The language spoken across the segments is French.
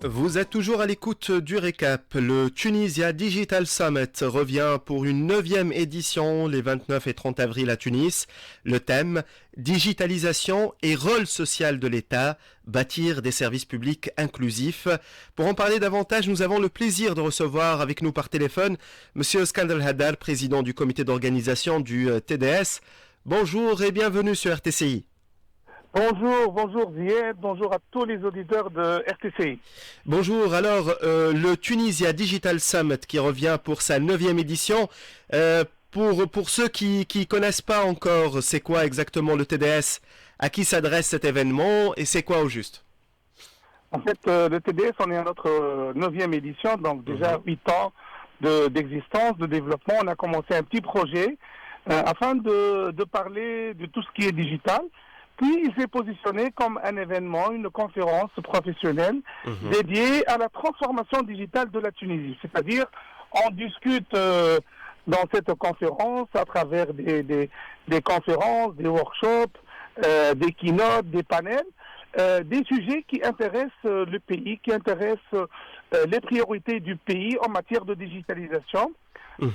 Vous êtes toujours à l'écoute du récap. Le Tunisia Digital Summit revient pour une 9e édition les 29 et 30 avril à Tunis. Le thème, digitalisation et rôle social de l'État, bâtir des services publics inclusifs. Pour en parler davantage, nous avons le plaisir de recevoir avec nous par téléphone Monsieur Skandal Haddad, président du comité d'organisation du TDS. Bonjour et bienvenue sur RTCI. Bonjour Zied, bonjour à tous les auditeurs de RTCI. Bonjour, alors le Tunisia Digital Summit qui revient pour sa 9e édition. Pour ceux qui connaissent pas encore, c'est quoi exactement le TDS? À qui s'adresse cet événement et c'est quoi au juste? En fait, le TDS, on est à notre 9e édition, donc déjà 8 ans d'existence, de développement. On a commencé un petit projet afin de parler de tout ce qui est digital. Puis il s'est positionné comme un événement, une conférence professionnelle dédiée à la transformation digitale de la Tunisie. C'est-à-dire, on discute dans cette conférence à travers des conférences, des workshops, des keynotes, des panels, des sujets qui intéressent le pays, qui intéressent les priorités du pays en matière de digitalisation.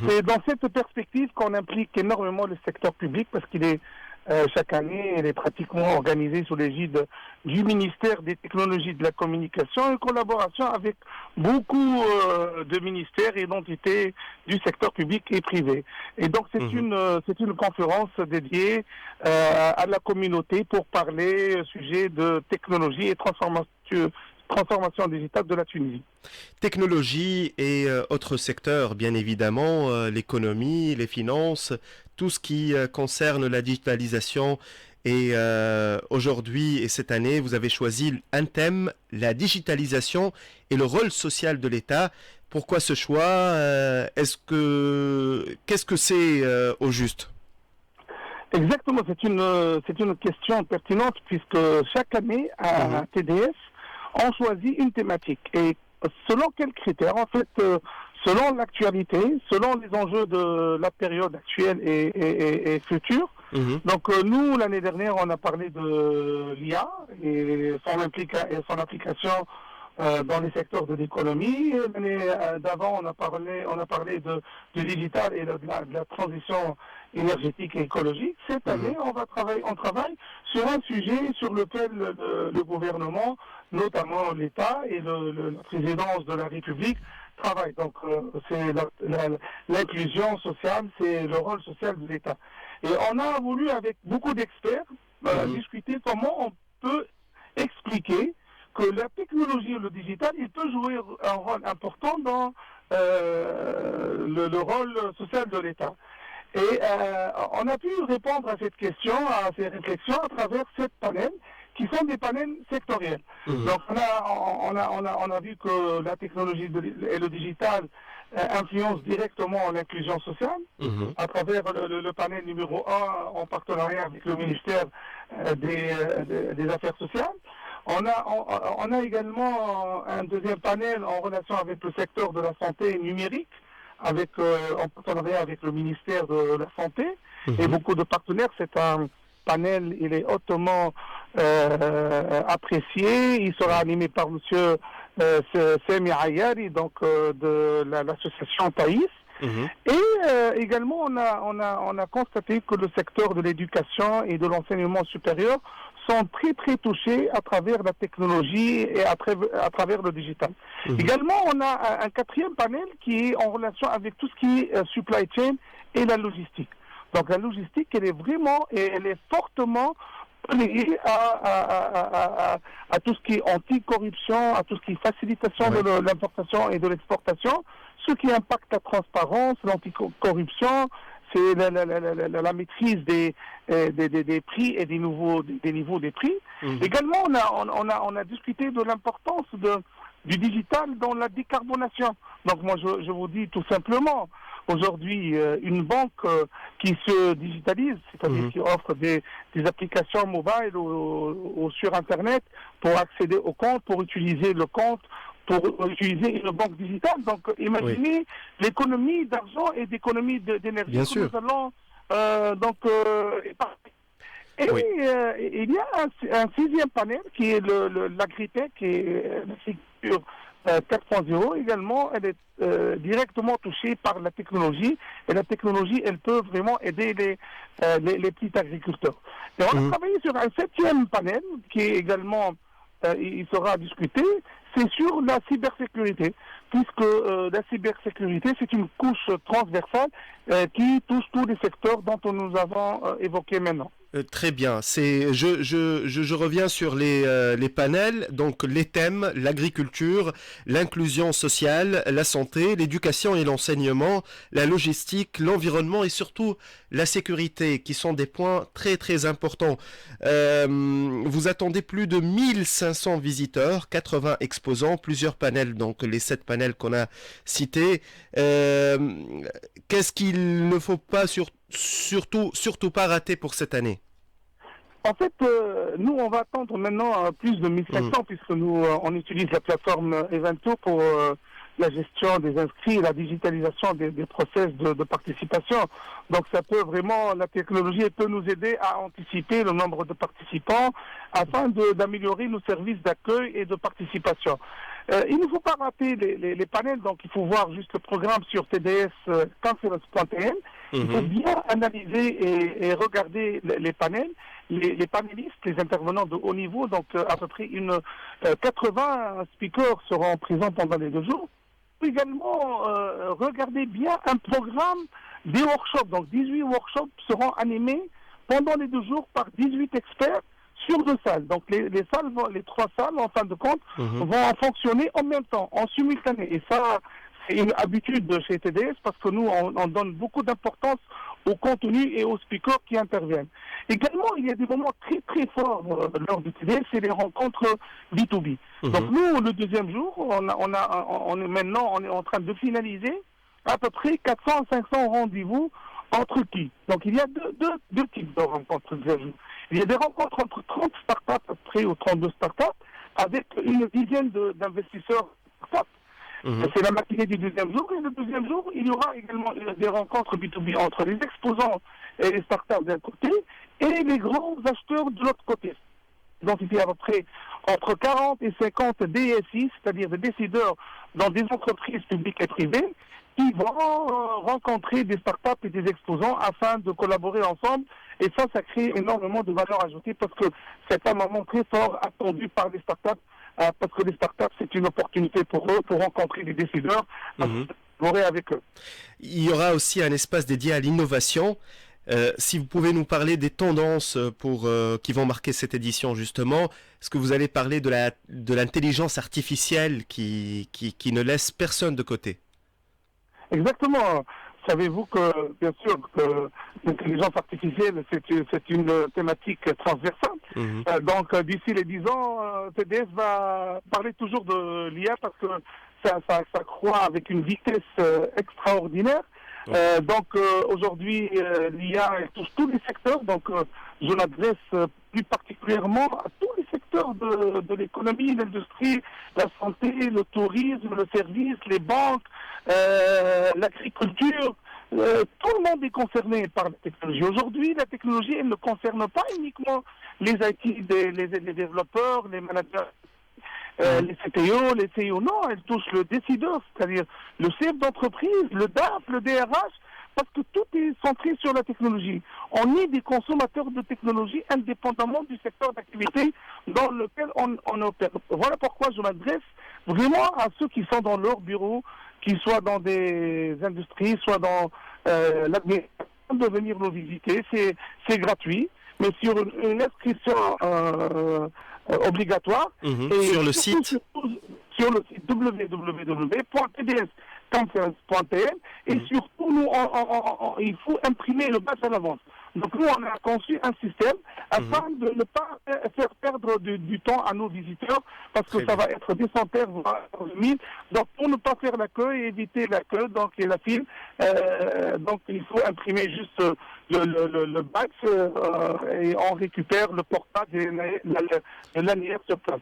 C'est dans cette perspective qu'on implique énormément le secteur public parce qu'il est chaque année, elle est pratiquement organisée sous l'égide du ministère des Technologies de la Communication en collaboration avec beaucoup de ministères et d'entités du secteur public et privé. Et donc c'est une conférence dédiée à la communauté pour parler sujet de technologie et transformation digitale de la Tunisie. Technologie et autres secteurs, bien évidemment, l'économie, les finances, tout ce qui concerne la digitalisation. Et aujourd'hui et cette année, vous avez choisi un thème, la digitalisation et le rôle social de l'État. Pourquoi ce choix? Qu'est-ce que c'est au juste? Exactement, c'est une question pertinente puisque chaque année à TDS, on choisit une thématique. Et selon quels critères? En fait, selon l'actualité, selon les enjeux de la période actuelle et future. Donc nous, l'année dernière, on a parlé de l'IA et son application dans les secteurs de l'économie. L'année d'avant, on a parlé du digital et de la transition énergétique et écologique. Cette année, on travaille sur un sujet sur lequel le gouvernement, notamment l'État et la présidence de la République travaillent. Donc c'est l'inclusion sociale, c'est le rôle social de l'État. Et on a voulu, avec beaucoup d'experts, discuter comment on peut expliquer que la technologie et le digital, il peut jouer un rôle important dans le rôle social de l'État. Et on a pu répondre à cette question, à ces réflexions, à travers 7 panels, qui sont des panels sectoriels. Donc on a vu que la technologie et le digital influencent directement l'inclusion sociale, à travers le panel numéro 1 en partenariat avec le ministère des Affaires sociales. On a également un deuxième panel en relation avec le secteur de la santé numérique, en partenariat avec le ministère de la Santé et beaucoup de partenaires. C'est un panel, il est hautement apprécié. Il sera animé par M. Semi Ayari, donc de l'association Thaïs. Et également, on a constaté que le secteur de l'éducation et de l'enseignement supérieur sont très touchés à travers la technologie et à travers le digital. Également, on a un 4e panel qui est en relation avec tout ce qui est supply chain et la logistique. Donc la logistique, elle est fortement liée à tout ce qui est anti-corruption, à tout ce qui est facilitation de l'importation et de l'exportation, ce qui impacte la transparence, l'anticorruption, c'est la maîtrise des prix et des niveaux des prix. Également, on a discuté de l'importance du digital dans la décarbonation. Donc moi, je vous dis tout simplement, aujourd'hui, une banque qui se digitalise, c'est-à-dire qui offre des applications mobiles ou sur Internet pour accéder au compte, pour utiliser le compte, pour utiliser une banque digitale. Donc, imaginez l'économie d'argent et d'économie d'énergie que nous allons épargner. Et il y a un 6e panel qui est l'agritech et l'agriculture 4.0 également, elle est directement touchée par la technologie. Et la technologie, elle peut vraiment aider les petits agriculteurs. Et on a travaillé sur un 7e panel qui est également, il sera discuté, c'est sur la cybersécurité, puisque la cybersécurité, c'est une couche transversale qui touche tous les secteurs dont nous avons évoqué maintenant. Très bien. Je reviens sur les panels. Donc, les thèmes, l'agriculture, l'inclusion sociale, la santé, l'éducation et l'enseignement, la logistique, l'environnement et surtout la sécurité, qui sont des points très, très importants. Vous attendez plus de 1500 visiteurs, 80 exposants, plusieurs panels, donc les 7 panels qu'on a cités. Qu'est-ce qu'il ne faut pas surtout pas rater pour cette année? En fait, nous, on va attendre maintenant plus de 1500 puisque nous, on utilise la plateforme Evento pour la gestion des inscrits et la digitalisation des process de participation. Donc, ça peut vraiment, la technologie peut nous aider à anticiper le nombre de participants afin d'améliorer nos services d'accueil et de participation. Il ne faut pas rater les panels, donc il faut voir juste le programme sur tds-conference.tn. Il faut bien analyser et regarder les panels, les panélistes, les intervenants de haut niveau, donc à peu près 80 speakers seront présents pendant les 2 jours. Également, regardez bien un programme des workshops, donc 18 workshops seront animés pendant les 2 jours par 18 experts sur 2 salles. Donc les 3 salles, en fin de compte, vont fonctionner en même temps, en simultané. Et ça, c'est une habitude chez TDS parce que nous, on donne beaucoup d'importance au contenu et aux speakers qui interviennent. Également, il y a des moments très très forts lors du TDS, c'est les rencontres B2B. Donc nous, le 2e jour, on est en train de finaliser à peu près 400 à 500 rendez-vous entre qui. Donc il y a deux types de rencontres. Il y a des rencontres entre 30 startups, à peu près, ou 32 startups, avec une dizaine d'investisseurs startups. C'est la matinée du 2e jour. Et le 2e jour, il y aura également des rencontres B2B entre les exposants et les startups d'un côté et les grands acheteurs de l'autre côté. Donc il y a à peu près entre 40 et 50 DSI, c'est-à-dire des décideurs dans des entreprises publiques et privées, qui vont rencontrer des startups et des exposants afin de collaborer ensemble. Et ça crée énormément de valeur ajoutée parce que c'est un moment très fort attendu par les startups. Parce que les startups, c'est une opportunité pour eux, pour rencontrer des décideurs, collaborer avec eux. Il y aura aussi un espace dédié à l'innovation. Si vous pouvez nous parler des tendances qui vont marquer cette édition justement, est-ce que vous allez parler de l'intelligence artificielle qui ne laisse personne de côté? Exactement. Savez-vous que, bien sûr, que l'intelligence artificielle, c'est une thématique transversale. Donc, d'ici les 10 ans, TDS va parler toujours de l'IA parce que ça croît avec une vitesse extraordinaire. Donc, aujourd'hui, l'IA touche tous les secteurs. Donc, je l'adresse plus particulièrement à tous les secteurs de l'économie, l'industrie, la santé, le tourisme, le service, les banques, l'agriculture. Tout le monde est concerné par la technologie. Aujourd'hui, la technologie, elle ne concerne pas uniquement les IT, les développeurs, les managers, les CTO, les CEO. Non, elle touche le décideur, c'est-à-dire le chef d'entreprise, le DAF, le DRH, parce que tout est centré sur la technologie. On est des consommateurs de technologie indépendamment du secteur d'activité dans lequel on opère. Voilà pourquoi je m'adresse vraiment à ceux qui sont dans leur bureau, qu'ils soient dans des industries, soit dans l'administration, de venir nous visiter. C'est gratuit, mais sur une inscription obligatoire. Et sur le site sur le site www.tds-conference.tn et surtout, il faut imprimer le badge à l'avance. Donc nous, on a conçu un système afin de ne pas faire perdre du temps à nos visiteurs parce que ça va être des centaines, voire 1000. Donc pour ne pas faire la queue et éviter la queue et la file, donc il faut imprimer juste le badge et on récupère le portage et l'annuaire sur place.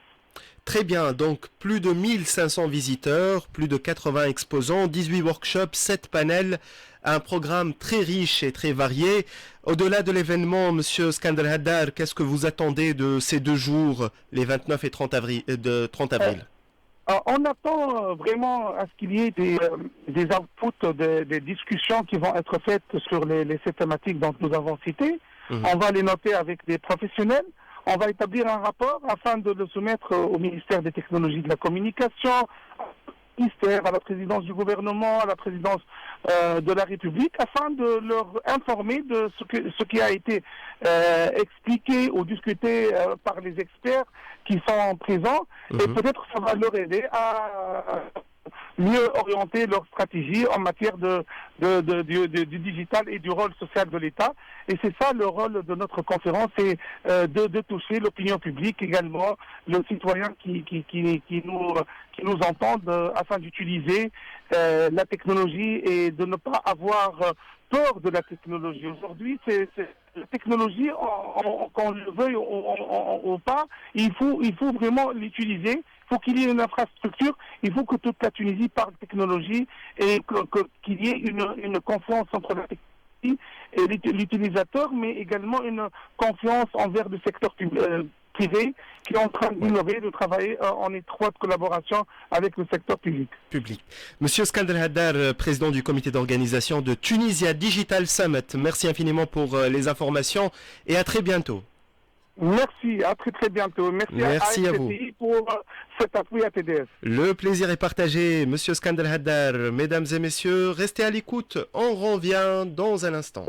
Très bien, donc plus de 1500 visiteurs, plus de 80 exposants, 18 workshops, 7 panels, un programme très riche et très varié. Au-delà de l'événement, Monsieur Skander Haddar, qu'est-ce que vous attendez de ces 2 jours, les 29 et 30 avril, On attend vraiment à ce qu'il y ait des outputs, des discussions qui vont être faites sur ces thématiques dont nous avons citées. On va les noter avec des professionnels. On va établir un rapport afin de le soumettre au ministère des Technologies de la Communication, au ministère, à la présidence du gouvernement, à la présidence de la République, afin de leur informer de ce qui a été expliqué ou discuté par les experts qui sont présents. Et peut-être ça va leur aider à mieux orienter leur stratégie en matière du digital et du rôle social de l'État. Et c'est ça le rôle de notre conférence, c'est de toucher l'opinion publique également, le citoyen qui nous entendent afin d'utiliser la technologie et de ne pas avoir peur de la technologie. Aujourd'hui, c'est la technologie, qu'on le veuille ou pas, il faut vraiment l'utiliser. Il faut qu'il y ait une infrastructure, il faut que toute la Tunisie parle technologie et qu'il y ait une confiance entre la technologie et l'utilisateur, mais également une confiance envers le secteur privé qui est en train d'innover, de travailler en étroite collaboration avec le secteur public. Monsieur Skander Haddar, président du comité d'organisation de Tunisia Digital Summit, merci infiniment pour les informations et à très bientôt. Merci, à très bientôt. Merci à vous pour cet appui à TDS. Le plaisir est partagé, Monsieur Skander Haddar. Mesdames et messieurs, restez à l'écoute. On revient dans un instant.